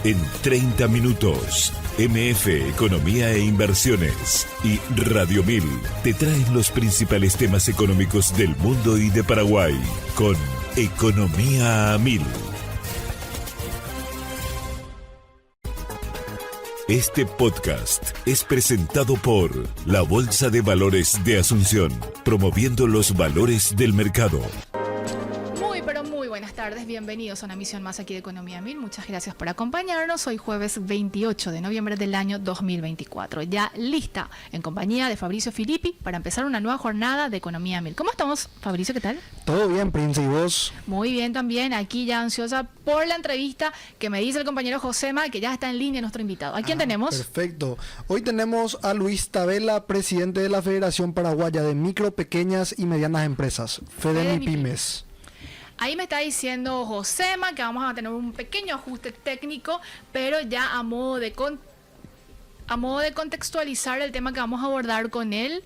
En 30 minutos, MF Economía e Inversiones y Radio 1000 te traen los principales temas económicos del mundo y de Paraguay con Economía a 1000. Este podcast es presentado por la Bolsa de Valores de Asunción, promoviendo los valores del mercado. Buenas tardes, bienvenidos a una emisión más aquí de Economía 1000. Muchas gracias por acompañarnos. Hoy jueves 28 de noviembre del año 2024. Ya lista en compañía de Fabricio Filippi para empezar una nueva jornada de Economía 1000. ¿Cómo estamos, Fabricio? ¿Qué tal? Todo bien, Prince, ¿y vos? Muy bien también. Aquí ya ansiosa por la entrevista que me dice el compañero Josema, que ya está en línea nuestro invitado. ¿A quién tenemos? Perfecto. Hoy tenemos a Luis Tabela, presidente de la Federación Paraguaya de Micro, Pequeñas y Medianas Empresas, FEDEMIPYMES. Ahí me está diciendo Josema que vamos a tener un pequeño ajuste técnico, pero ya a modo de contextualizar el tema que vamos a abordar con él.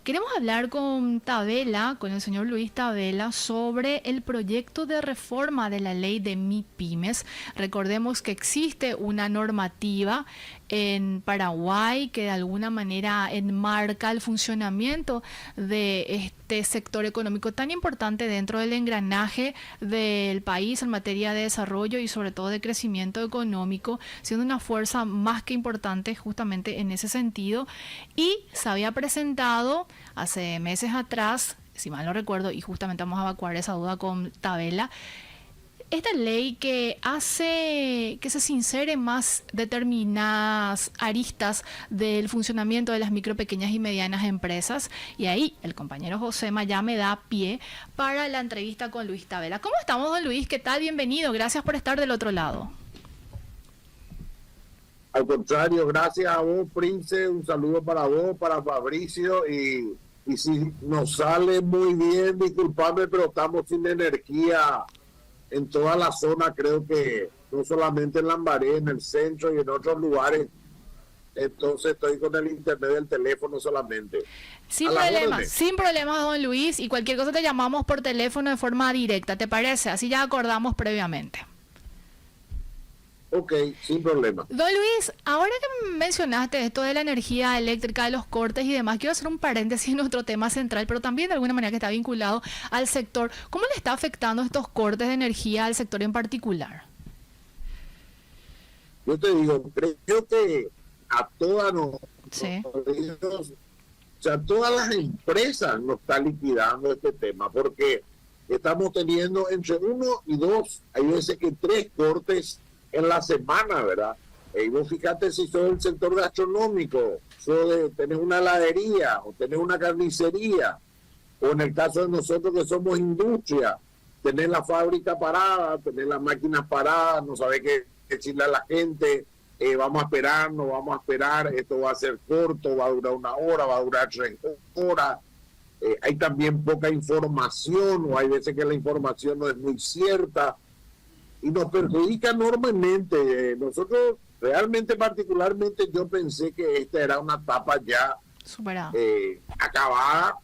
Queremos hablar con el señor Luis Tabela, sobre el proyecto de reforma de la ley de MIPYMES. Recordemos que existe una normativa en Paraguay que de alguna manera enmarca el funcionamiento de este sector económico tan importante dentro del engranaje del país en materia de desarrollo y sobre todo de crecimiento económico, siendo una fuerza más que importante justamente en ese sentido. Y se había presentado hace meses atrás, si mal no recuerdo, y justamente vamos a evacuar esa duda con Tabela, esta ley que hace que se sinceren más determinadas aristas del funcionamiento de las micro, pequeñas y medianas empresas. Y ahí el compañero Josema ya me da pie para la entrevista con Luis Tabela. ¿Cómo estamos, don Luis? ¿Qué tal? Bienvenido. Gracias por estar del otro lado. Al contrario, gracias a vos, Prince. Un saludo para vos, para Fabricio. Y si nos sale muy bien, disculpame, pero estamos sin energía en toda la zona, creo que no solamente en Lambaré, en el centro y en otros lugares. Entonces estoy con el internet del teléfono solamente. Sin problemas, don Luis, y cualquier cosa te llamamos por teléfono de forma directa, ¿te parece? Así ya acordamos previamente. Ok, sin problema. Don Luis, ahora que mencionaste esto de la energía eléctrica, de los cortes y demás, quiero hacer un paréntesis en nuestro tema central, pero también de alguna manera que está vinculado al sector. ¿Cómo le está afectando estos cortes de energía al sector en particular? Yo te digo, creo que a todas todas las empresas nos están liquidando este tema, porque estamos teniendo entre 1 y 2, hay veces que 3 cortes en la semana, ¿verdad? Y vos fíjate si sos del sector gastronómico, tenés una heladería o tenés una carnicería, o en el caso de nosotros que somos industria, tenés la fábrica parada, tenés las máquinas paradas, no sabés qué decirle a la gente, vamos a esperar, no vamos a esperar, esto va a ser corto, va a durar 1 hora, va a durar 3 horas. Hay también poca información, o hay veces que la información no es muy cierta, y nos perjudica enormemente. Nosotros realmente, particularmente, yo pensé que esta era una etapa ya acabada,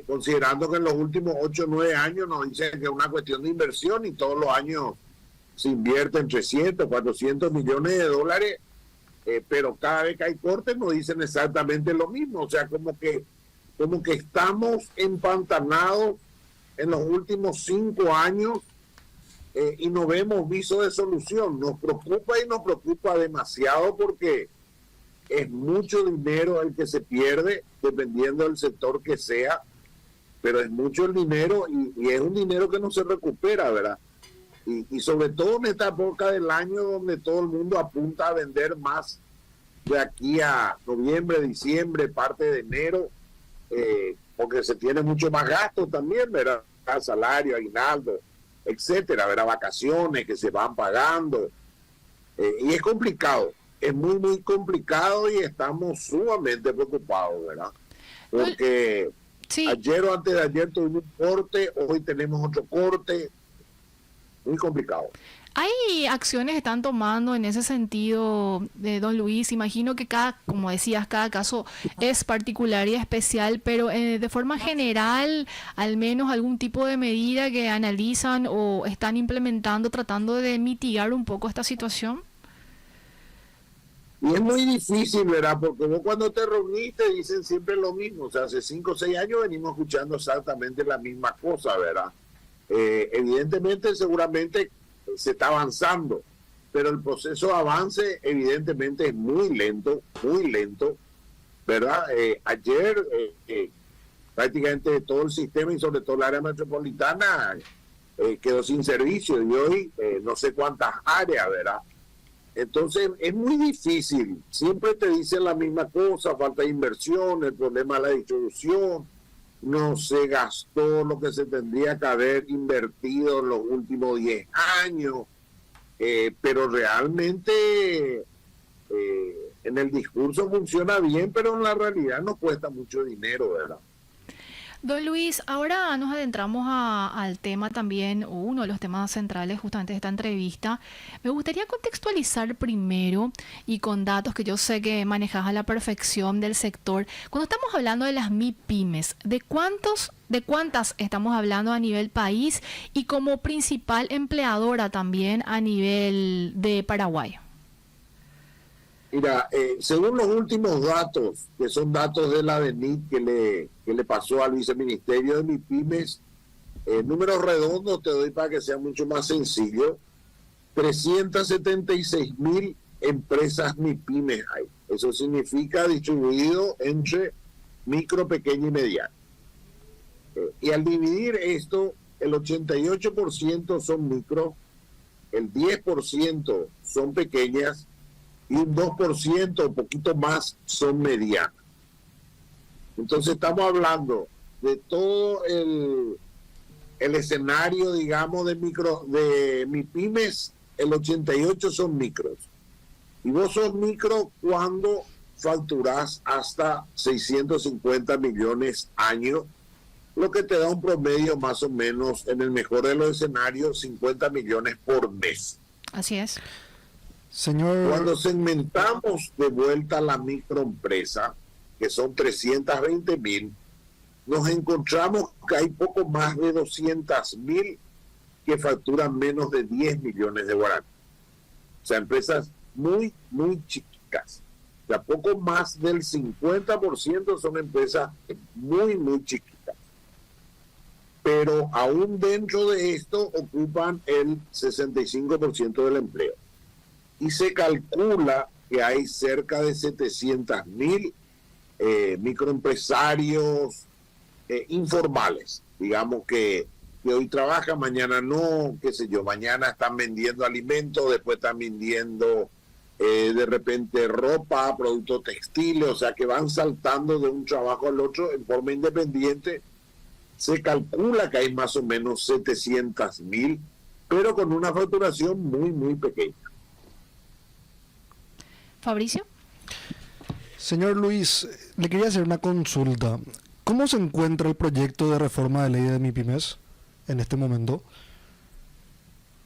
considerando que en los últimos 8 o 9 años nos dicen que es una cuestión de inversión y todos los años se invierte entre 300, 400 millones de dólares, pero cada vez que hay cortes nos dicen exactamente lo mismo. O sea, como que estamos empantanados en los últimos 5 años, y no vemos viso de solución. Nos preocupa demasiado, porque es mucho dinero el que se pierde, dependiendo del sector que sea, pero es mucho el dinero y es un dinero que no se recupera, ¿verdad? Y sobre todo en esta época del año donde todo el mundo apunta a vender más de aquí a noviembre, diciembre, parte de enero, porque se tiene mucho más gasto también, ¿verdad? Salario, aguinaldo, etcétera, ¿verdad? Vacaciones que se van pagando, y es complicado, es muy, muy complicado, y estamos sumamente preocupados, ¿verdad? Porque ayer o antes de ayer tuvimos un corte, hoy tenemos otro corte, muy complicado. ¿Hay acciones que están tomando en ese sentido, don Luis? Imagino que como decías, cada caso es particular y especial, pero de forma general, al menos algún tipo de medida que analizan o están implementando tratando de mitigar un poco esta situación. Y es muy difícil, ¿verdad? Porque vos cuando te reuniste dicen siempre lo mismo. O sea, hace 5 o 6 años venimos escuchando exactamente la misma cosa, ¿verdad? Evidentemente, seguramente se está avanzando, pero el proceso de avance evidentemente es muy lento, ¿verdad? Ayer prácticamente todo el sistema y sobre todo el área metropolitana quedó sin servicio y hoy no sé cuántas áreas, ¿verdad? Entonces es muy difícil, siempre te dicen la misma cosa, falta de inversión, el problema de la distribución, no se gastó lo que se tendría que haber invertido en los últimos 10 años, pero realmente en el discurso funciona bien, pero en la realidad nos cuesta mucho dinero, ¿verdad? Don Luis, ahora nos adentramos al tema también, uno de los temas centrales justamente de esta entrevista. Me gustaría contextualizar primero y con datos que yo sé que manejas a la perfección del sector. Cuando estamos hablando de las MIPYMES, ¿de cuántas estamos hablando a nivel país y como principal empleadora también a nivel de Paraguay? Mira, según los últimos datos, que son datos de la DENIT que le pasó al viceministerio de MIPYMES, números redondos te doy para que sea mucho más sencillo, 376.000 empresas MIPYMES hay. Eso significa distribuido entre micro, pequeño y mediano. Y al dividir esto, el 88% son micro, el 10% son pequeñas, y un 2%, un poquito más, son medianas. Entonces estamos hablando de todo el escenario, digamos, de MIPYMES, el 88% son micros. Y vos sos micro cuando facturás hasta 650 millones año, lo que te da un promedio más o menos, en el mejor de los escenarios, 50 millones por mes. Así es. Señor... Cuando segmentamos de vuelta a la microempresa, que son 320.000, nos encontramos que hay poco más de 200.000 que facturan menos de 10 millones de guaraní. O sea, empresas muy, muy chiquitas. O sea, poco más del 50% son empresas muy, muy chiquitas. Pero aún dentro de esto ocupan el 65% del empleo. Y se calcula que hay cerca de 700.000 microempresarios informales, digamos que hoy trabajan, mañana no, qué sé yo, mañana están vendiendo alimentos, después están vendiendo de repente ropa, productos textiles, o sea que van saltando de un trabajo al otro en forma independiente. Se calcula que hay más o menos 700.000, pero con una facturación muy, muy pequeña. Fabricio. Señor Luis, le quería hacer una consulta. ¿Cómo se encuentra el proyecto de reforma de ley de MIPYMES en este momento?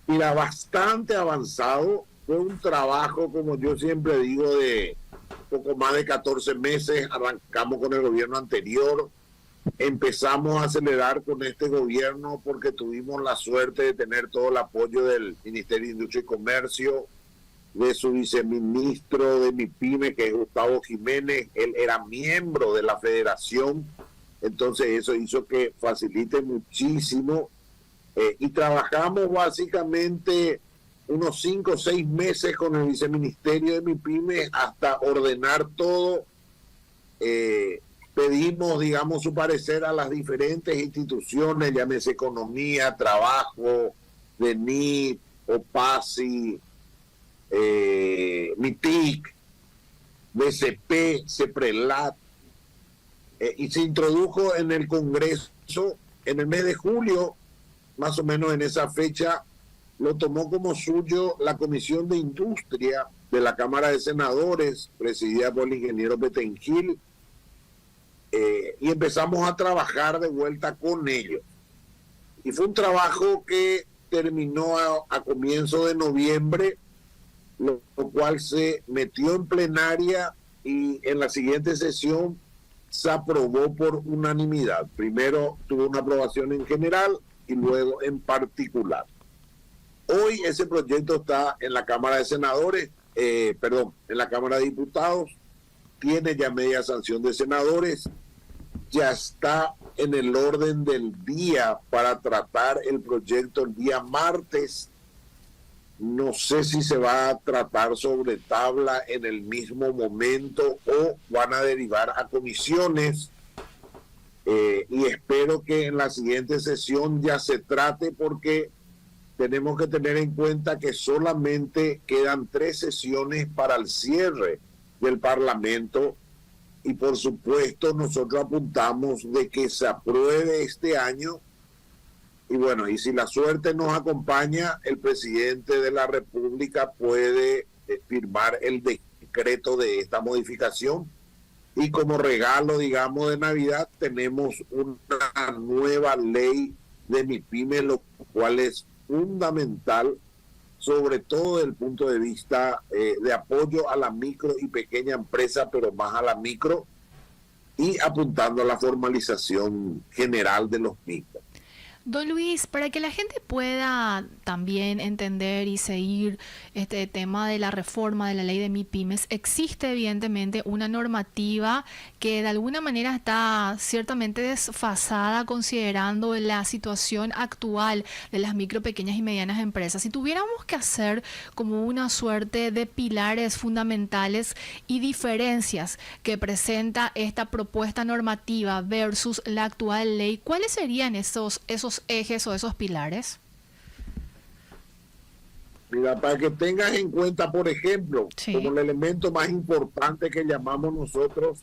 Mira, bastante avanzado. Fue un trabajo, como yo siempre digo, de poco más de 14 meses. Arrancamos con el gobierno anterior. Empezamos a acelerar con este gobierno porque tuvimos la suerte de tener todo el apoyo del Ministerio de Industria y Comercio, de su viceministro de MIPYME, que es Gustavo Jiménez. Él era miembro de la federación, entonces eso hizo que facilite muchísimo, y trabajamos básicamente unos 5 o 6 meses con el viceministerio de MIPYME hasta ordenar todo. Pedimos, digamos, su parecer a las diferentes instituciones, llámese Economía, Trabajo, DENIT, OPASI, MITIC, BCP, CEPRELAT, y se introdujo en el Congreso en el mes de julio, más o menos en esa fecha. Lo tomó como suyo la Comisión de Industria de la Cámara de Senadores, presidida por el ingeniero Petengil, y empezamos a trabajar de vuelta con ellos. Y fue un trabajo que terminó a comienzo de noviembre, lo cual se metió en plenaria y en la siguiente sesión se aprobó por unanimidad. Primero tuvo una aprobación en general y luego en particular. Hoy ese proyecto está en la Cámara de Senadores, en la Cámara de Diputados, tiene ya media sanción de senadores, ya está en el orden del día para tratar el proyecto el día martes. No sé si se va a tratar sobre tabla en el mismo momento o van a derivar a comisiones. Y espero que en la siguiente sesión ya se trate, porque tenemos que tener en cuenta que solamente quedan 3 sesiones para el cierre del Parlamento, y por supuesto nosotros apuntamos de que se apruebe este año. Y bueno, y si la suerte nos acompaña, el presidente de la República puede firmar el decreto de esta modificación, y como regalo, digamos, de Navidad, tenemos una nueva ley de MIPYME, lo cual es fundamental, sobre todo desde el punto de vista de apoyo a la micro y pequeña empresa, pero más a la micro, y apuntando a la formalización general de los micros. Don Luis, para que la gente pueda también entender y seguir este tema de la reforma de la ley de MIPYMES, existe evidentemente una normativa que de alguna manera está ciertamente desfasada considerando la situación actual de las micro, pequeñas y medianas empresas. Si tuviéramos que hacer como una suerte de pilares fundamentales y diferencias que presenta esta propuesta normativa versus la actual ley, ¿cuáles serían esos ejes o esos pilares? Mira, para que tengas en cuenta, por ejemplo, sí, como el elemento más importante que llamamos nosotros,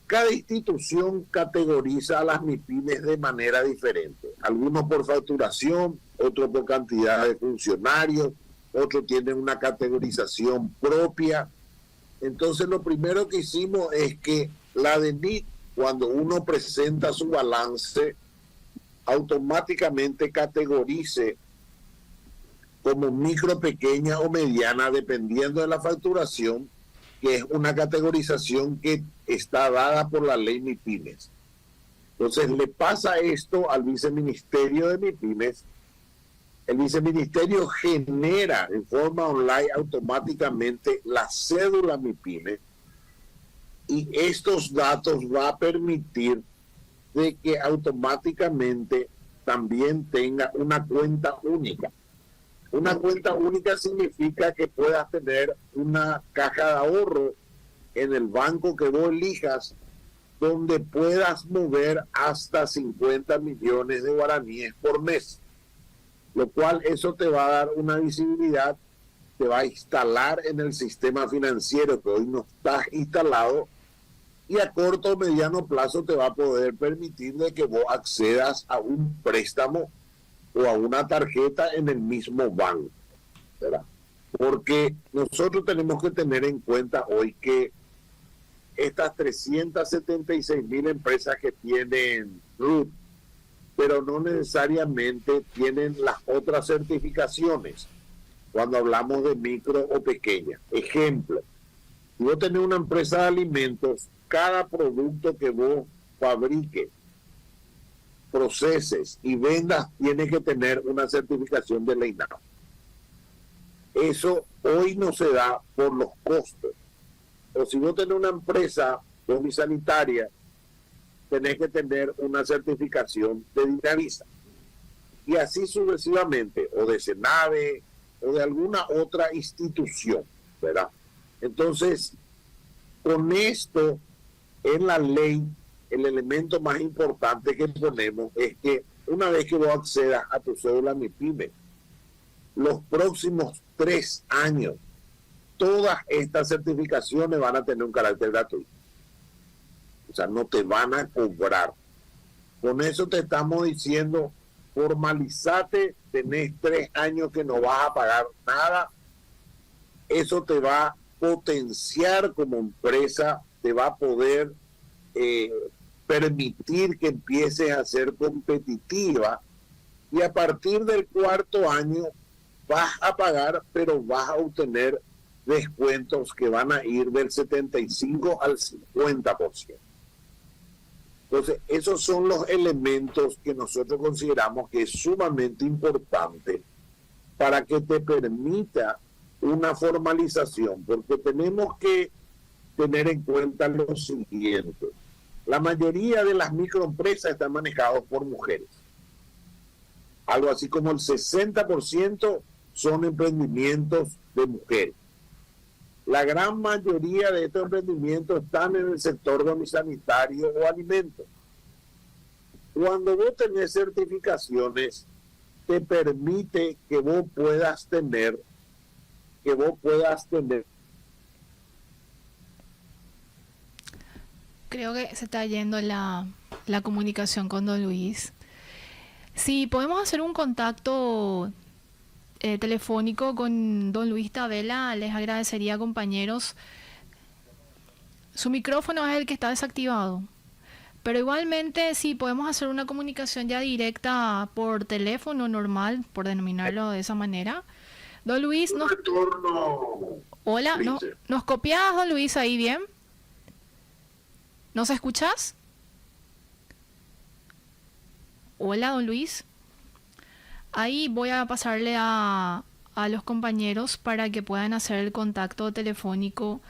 cada institución categoriza a las MIPYMES de manera diferente. Algunos por facturación, otros por cantidad de funcionarios, otros tienen una categorización propia. Entonces, lo primero que hicimos es que la DENIT, cuando uno presenta su balance, automáticamente categorice como micro, pequeña o mediana, dependiendo de la facturación, que es una categorización que está dada por la ley MIPYMES. Entonces le pasa esto al viceministerio de MIPYMES. El viceministerio genera en forma online automáticamente la cédula MIPYMES, y estos datos va a permitir de que automáticamente también tenga una cuenta única. Una cuenta única significa que puedas tener una caja de ahorro en el banco que vos elijas, donde puedas mover hasta 50 millones de guaraníes por mes, lo cual eso te va a dar una visibilidad, te va a instalar en el sistema financiero que hoy no está instalado, y a corto o mediano plazo te va a poder permitir de que vos accedas a un préstamo o a una tarjeta en el mismo banco, ¿verdad? Porque nosotros tenemos que tener en cuenta hoy que estas 376,000 empresas que tienen RUT, pero no necesariamente tienen las otras certificaciones cuando hablamos de micro o pequeña. Ejemplo, si vos tenés una empresa de alimentos, cada producto que vos fabriques, proceses y vendas tiene que tener una certificación de la INAO. Eso hoy no se da por los costos. O si vos tenés una empresa sanitaria, tenés que tener una certificación de Dinavisa. Y así sucesivamente, o de Senave, o de alguna otra institución, ¿verdad? Entonces, con esto, en la ley, el elemento más importante que ponemos es que una vez que vos accedas a tu cédula MIPYME, los próximos 3 años, todas estas certificaciones van a tener un carácter gratuito. O sea, no te van a cobrar. Con eso te estamos diciendo, formalizate, tenés 3 años que no vas a pagar nada. Eso te va a potenciar como empresa, te va a poder permitir que empieces a ser competitiva, y a partir del 4.º año vas a pagar, pero vas a obtener descuentos que van a ir del 75 al 50%. Entonces, esos son los elementos que nosotros consideramos que es sumamente importante para que te permita una formalización, porque tenemos que tener en cuenta lo siguiente. La mayoría de las microempresas están manejadas por mujeres. Algo así como el 60% son emprendimientos de mujeres. La gran mayoría de estos emprendimientos están en el sector sanitario o alimentos. Cuando vos tenés certificaciones, te permite que vos puedas tener Creo que se está yendo la comunicación con don Luis. Si podemos hacer un contacto telefónico con don Luis Tabela, les agradecería, compañeros. Su micrófono es el que está desactivado, pero igualmente si podemos hacer una comunicación ya directa por teléfono normal, por denominarlo de esa manera. Don Luis, hola, ¿nos copias, don Luis, ahí bien? ¿Nos escuchas? Hola, don Luis. Ahí voy a pasarle a los compañeros para que puedan hacer el contacto telefónico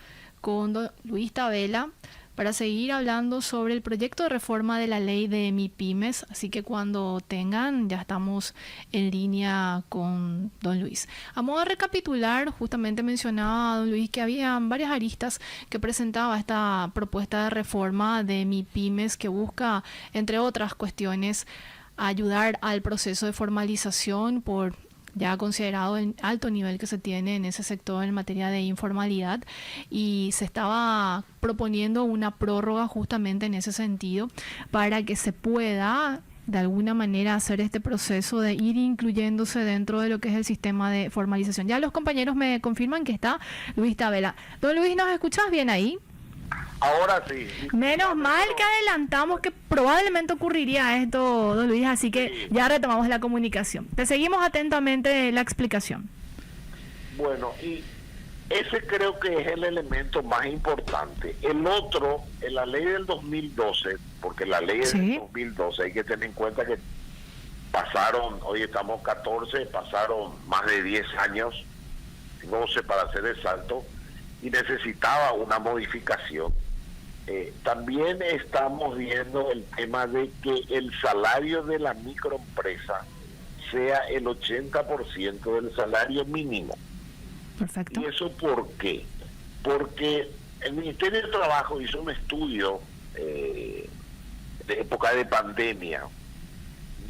con don Luis Tabela para seguir hablando sobre el proyecto de reforma de la ley de MIPYMES. Así que cuando tengan, ya estamos en línea con don Luis. A modo de recapitular, justamente mencionaba don Luis que había varias aristas que presentaba esta propuesta de reforma de MIPYMES que busca, entre otras cuestiones, ayudar al proceso de formalización por ya considerado el alto nivel que se tiene en ese sector en materia de informalidad, y se estaba proponiendo una prórroga justamente en ese sentido para que se pueda de alguna manera hacer este proceso de ir incluyéndose dentro de lo que es el sistema de formalización. Ya los compañeros me confirman que está Luis Tabela. Don Luis, ¿nos escuchas bien ahí? Ahora sí. Menos mal que adelantamos que probablemente ocurriría esto, don Luis, así que ya retomamos la comunicación. Te seguimos atentamente la explicación. Bueno, y ese creo que es el elemento más importante. El otro, en la ley del 2012, porque la ley del 2012 hay que tener en cuenta que pasaron, hoy estamos 14, pasaron más de 10 años, 12 para ser exacto, y necesitaba una modificación. También estamos viendo el tema de que el salario de la microempresa sea el 80% del salario mínimo. Perfecto. ¿Y eso por qué? Porque el Ministerio de Trabajo hizo un estudio de época de pandemia,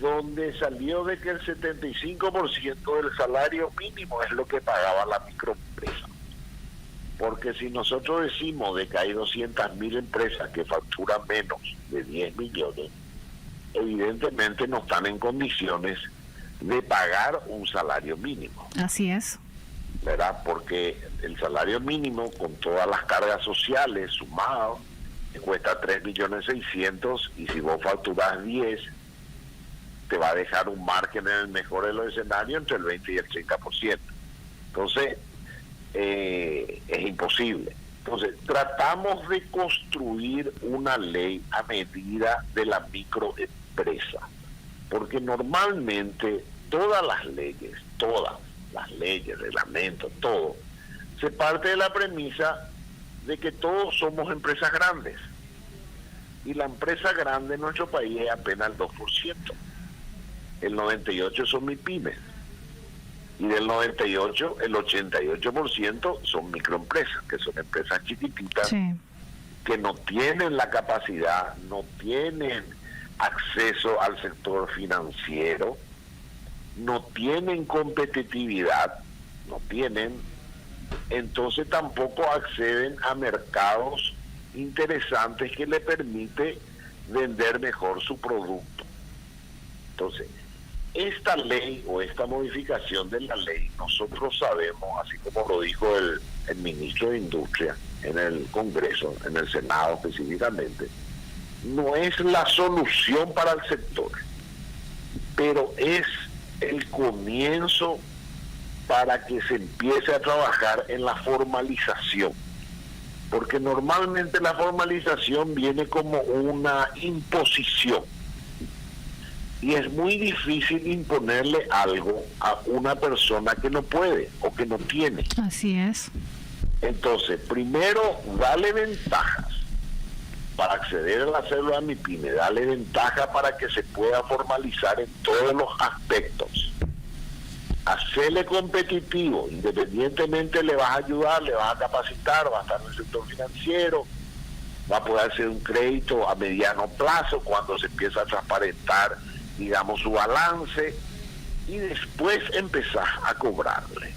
donde salió de que el 75% del salario mínimo es lo que pagaba la microempresa. Porque si nosotros decimos de que hay 200.000 empresas que facturan menos de 10 millones, evidentemente no están en condiciones de pagar un salario mínimo. Así es. ¿Verdad? Porque el salario mínimo, con todas las cargas sociales sumado, te cuesta 3.600.000, y si vos facturás 10, te va a dejar un margen en el mejor de los escenarios entre el 20 y el 30%. Entonces, es imposible. Entonces, tratamos de construir una ley a medida de la microempresa, porque normalmente todas las leyes, reglamentos, todo, se parte de la premisa de que todos somos empresas grandes, y la empresa grande en nuestro país es apenas el 2%, el 98% son MIPYMES, y del 98, el 88% son microempresas, que son empresas chiquititas, que no tienen la capacidad, no tienen acceso al sector financiero, no tienen competitividad, entonces tampoco acceden a mercados interesantes que le permite vender mejor su producto. Entonces, esta ley o esta modificación de la ley, nosotros sabemos, así como lo dijo el ministro de Industria en el Congreso, en el Senado específicamente, no es la solución para el sector, pero es el comienzo para que se empiece a trabajar en la formalización, porque normalmente la formalización viene como una imposición. Y es muy difícil imponerle algo a una persona que no puede o que no tiene. Así es. Entonces, primero, dale ventajas para acceder a la célula MIPYME, dale ventaja para que se pueda formalizar en todos los aspectos. Hacerle competitivo, independientemente le vas a ayudar, le vas a capacitar, va a estar en el sector financiero, va a poder hacer un crédito a mediano plazo cuando se empieza a transparentar, digamos, su balance, y después empezás a cobrarle.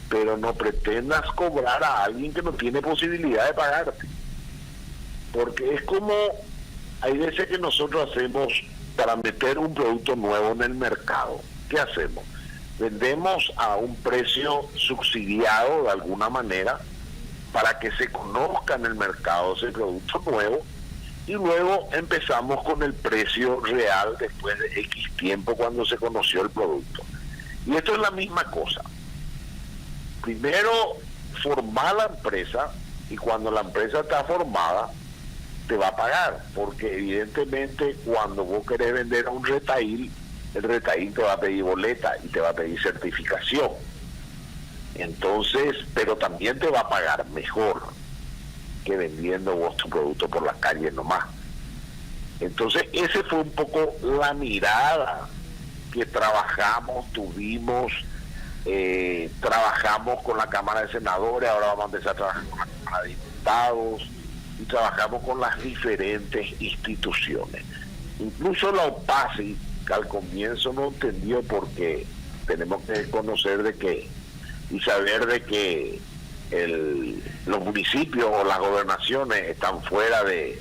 Pero no pretendas cobrar a alguien que no tiene posibilidad de pagarte. Porque es como, hay veces que nosotros hacemos para meter un producto nuevo en el mercado. ¿Qué hacemos? Vendemos a un precio subsidiado de alguna manera para que se conozca en el mercado ese producto nuevo, y luego empezamos con el precio real después de X tiempo cuando se conoció el producto. Y esto es la misma cosa. Primero, formar la empresa, y cuando la empresa está formada, te va a pagar, porque evidentemente cuando vos querés vender a un retail, el retail te va a pedir boleta y te va a pedir certificación. Entonces, pero también te va a pagar mejor que vendiendo vos tu producto por la calle nomás. Entonces, ese fue un poco la mirada que tuvimos, trabajamos con la Cámara de Senadores, ahora vamos a empezar a trabajar con la Cámara de Diputados, y trabajamos con las diferentes instituciones. Incluso la OPACI, que al comienzo no entendió, porque tenemos que conocer de que y saber de que los municipios o las gobernaciones están fuera del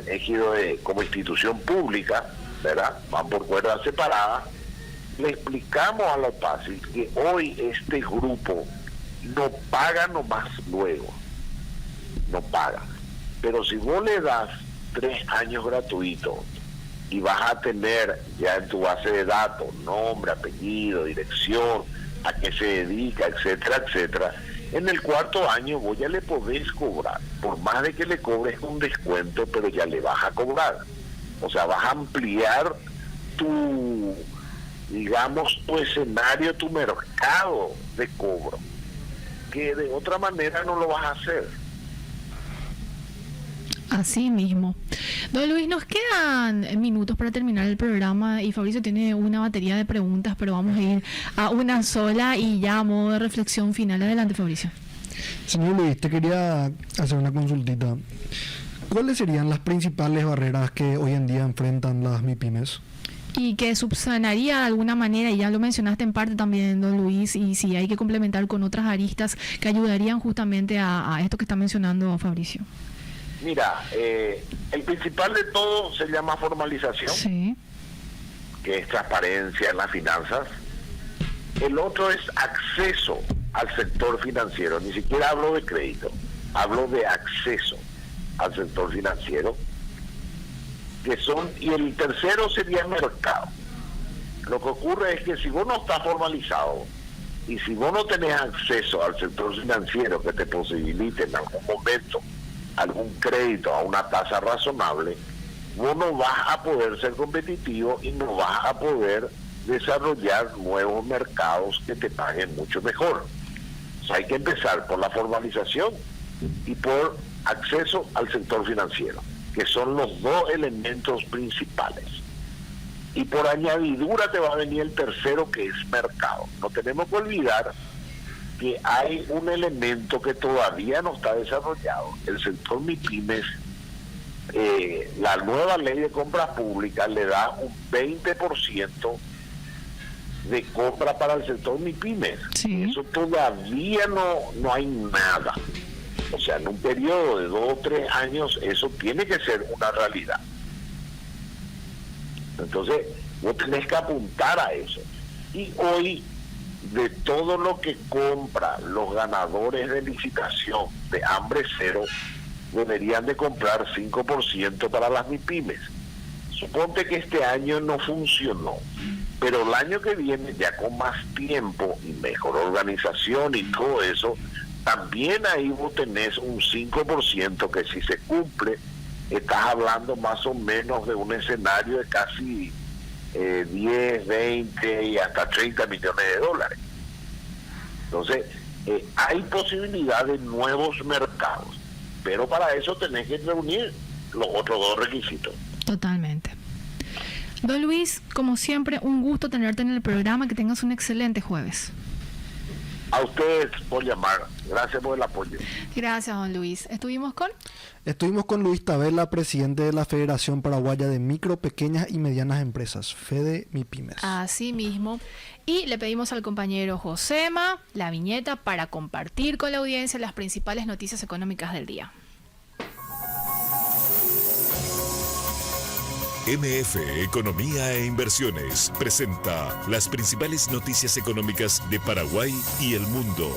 ejido como institución pública, ¿verdad? Van por cuerdas separadas. Le explicamos a la OPACI que hoy este grupo no paga nomás luego, no paga. Pero si vos le das 3 años gratuitos y vas a tener ya en tu base de datos nombre, apellido, dirección, a qué se dedica, etcétera, etcétera, en el 4.º año vos ya le podés cobrar, por más de que le cobres un descuento, pero ya le vas a cobrar. O sea, vas a ampliar tu escenario, tu mercado de cobro, que de otra manera no lo vas a hacer. Así mismo. Don Luis, nos quedan minutos para terminar el programa y Fabricio tiene una batería de preguntas, pero vamos a ir a una sola y ya a modo de reflexión final. Adelante, Fabricio. Señor Luis, te quería hacer una consultita. ¿Cuáles serían las principales barreras que hoy en día enfrentan las MIPYMES? Y que subsanaría de alguna manera, y ya lo mencionaste en parte también, don Luis, y si hay que complementar con otras aristas que ayudarían justamente a esto que está mencionando Fabricio. Mira, el principal de todo se llama formalización, sí, que es transparencia en las finanzas. El otro es acceso al sector financiero, ni siquiera hablo de crédito, hablo de acceso al sector financiero, y el tercero sería mercado. Lo que ocurre es que si vos no estás formalizado y si vos no tenés acceso al sector financiero que te posibilite en algún momento algún crédito a una tasa razonable, vos no vas a poder ser competitivo y no vas a poder desarrollar nuevos mercados que te paguen mucho mejor. O sea, hay que empezar por la formalización y por acceso al sector financiero, que son los dos elementos principales. Y por añadidura te va a venir el tercero, que es mercado. No tenemos que olvidar que hay un elemento que todavía no está desarrollado. El sector MIPYMES, la nueva ley de compras públicas le da un 20% de compra para el sector MIPYMES. Sí. Eso todavía no hay nada. O sea, en un periodo de 2 o 3 años eso tiene que ser una realidad. Entonces, vos tenés que apuntar a eso. Y hoy, de todo lo que compra los ganadores de licitación de hambre cero, deberían de comprar 5% para las MIPYMES. Suponte que este año no funcionó, pero el año que viene, ya con más tiempo y mejor organización y todo eso, también ahí vos tenés un 5% que si se cumple, estás hablando más o menos de un escenario de casi 10, 20 y hasta 30 millones de dólares. Entonces, hay posibilidad de nuevos mercados, pero para eso tenés que reunir los otros dos requisitos. Totalmente. Don Luis, como siempre, un gusto tenerte en el programa. Que tengas un excelente jueves. A ustedes por llamar. Gracias por el apoyo. Gracias, don Luis. Estuvimos con Luis Tabela, presidente de la Federación Paraguaya de Micro, Pequeñas y Medianas Empresas, Fede MIPYMES. Así mismo. Y le pedimos al compañero Josema la viñeta para compartir con la audiencia las principales noticias económicas del día. MF Economía e Inversiones presenta las principales noticias económicas de Paraguay y el mundo.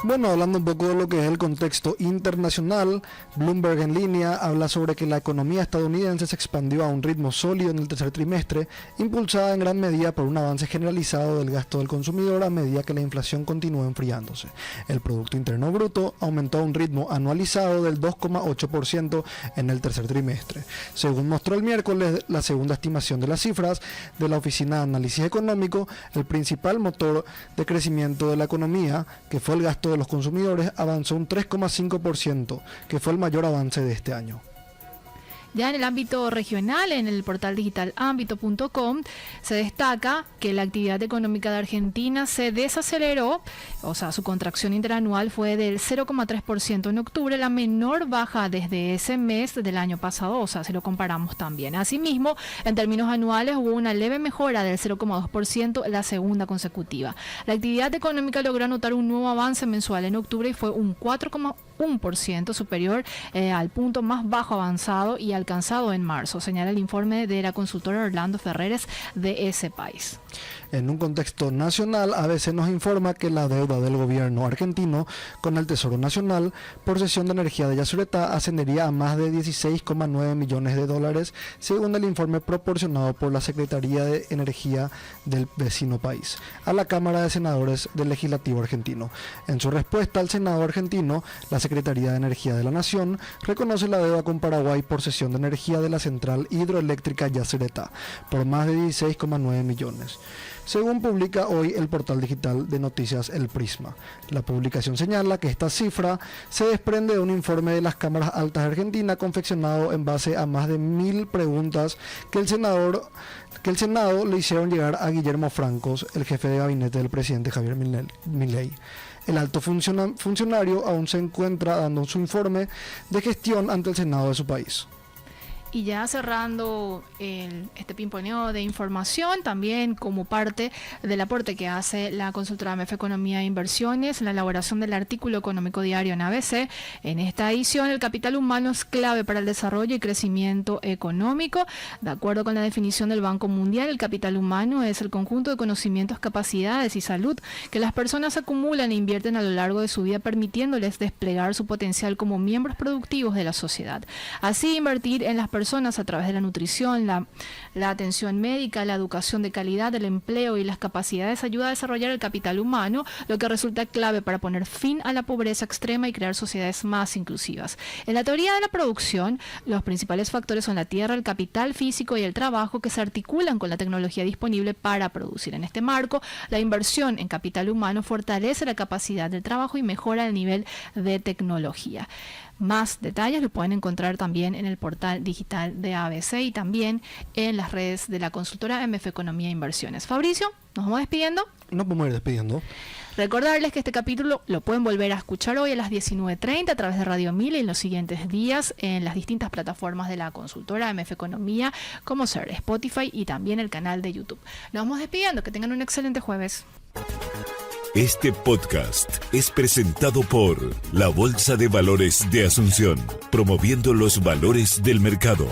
Bueno, hablando un poco de lo que es el contexto internacional, Bloomberg en línea habla sobre que la economía estadounidense se expandió a un ritmo sólido en el tercer trimestre, impulsada en gran medida por un avance generalizado del gasto del consumidor a medida que la inflación continuó enfriándose. El Producto Interno Bruto aumentó a un ritmo anualizado del 2,8% en el tercer trimestre. Según mostró el miércoles la segunda estimación de las cifras de la Oficina de Análisis Económico, el principal motor de crecimiento de la economía, que fue el gasto de los consumidores, avanzó un 3,5%, que fue el mayor avance de este año. Ya en el ámbito regional, en el portal digital ambito.com, se destaca que la actividad económica de Argentina se desaceleró, o sea, su contracción interanual fue del 0,3% en octubre, la menor baja desde ese mes del año pasado, o sea, si lo comparamos también. Asimismo, en términos anuales hubo una leve mejora del 0,2%, la segunda consecutiva. La actividad económica logró anotar un nuevo avance mensual en octubre y fue un 4,1% superior al punto más bajo avanzado y alcanzado en marzo, señala el informe de la consultora Orlando Ferreres de ese país. En un contexto nacional, ABC nos informa que la deuda del gobierno argentino con el Tesoro Nacional por cesión de energía de Yacyretá ascendería a más de 16,9 millones de dólares, según el informe proporcionado por la Secretaría de Energía del vecino país a la Cámara de Senadores del Legislativo argentino. En su respuesta al Senado argentino, la Secretaría de Energía de la Nación reconoce la deuda con Paraguay por cesión de energía de la central hidroeléctrica Yacyretá por más de 16,9 millones. Según publica hoy el portal digital de noticias El Prisma. La publicación señala que esta cifra se desprende de un informe de las cámaras altas de Argentina confeccionado en base a más de 1.000 preguntas que el Senado le hicieron llegar a Guillermo Francos, el jefe de gabinete del presidente Javier Milei. El alto funcionario aún se encuentra dando su informe de gestión ante el Senado de su país. Y ya cerrando este pimponeo de información, también como parte del aporte que hace la consultora MF Economía e Inversiones en la elaboración del artículo económico diario en ABC, en esta edición el capital humano es clave para el desarrollo y crecimiento económico. De acuerdo con la definición del Banco Mundial, el capital humano es el conjunto de conocimientos, capacidades y salud que las personas acumulan e invierten a lo largo de su vida, permitiéndoles desplegar su potencial como miembros productivos de la sociedad. Así, invertir en las personas a través de la nutrición, la atención médica, la educación de calidad, el empleo y las capacidades ayuda a desarrollar el capital humano, lo que resulta clave para poner fin a la pobreza extrema y crear sociedades más inclusivas. En la teoría de la producción, los principales factores son la tierra, el capital físico y el trabajo, que se articulan con la tecnología disponible para producir. En este marco, la inversión en capital humano fortalece la capacidad del trabajo y mejora el nivel de tecnología. Más detalles lo pueden encontrar también en el portal digital de ABC y también en las redes de la consultora MF Economía e Inversiones. Fabricio, ¿nos vamos despidiendo? Nos podemos ir despidiendo. Recordarles que este capítulo lo pueden volver a escuchar hoy a las 19:30 a través de Radio 1000 y en los siguientes días en las distintas plataformas de la consultora MF Economía, como ser Spotify y también el canal de YouTube. Nos vamos despidiendo, que tengan un excelente jueves. Este podcast es presentado por la Bolsa de Valores de Asunción, promoviendo los valores del mercado.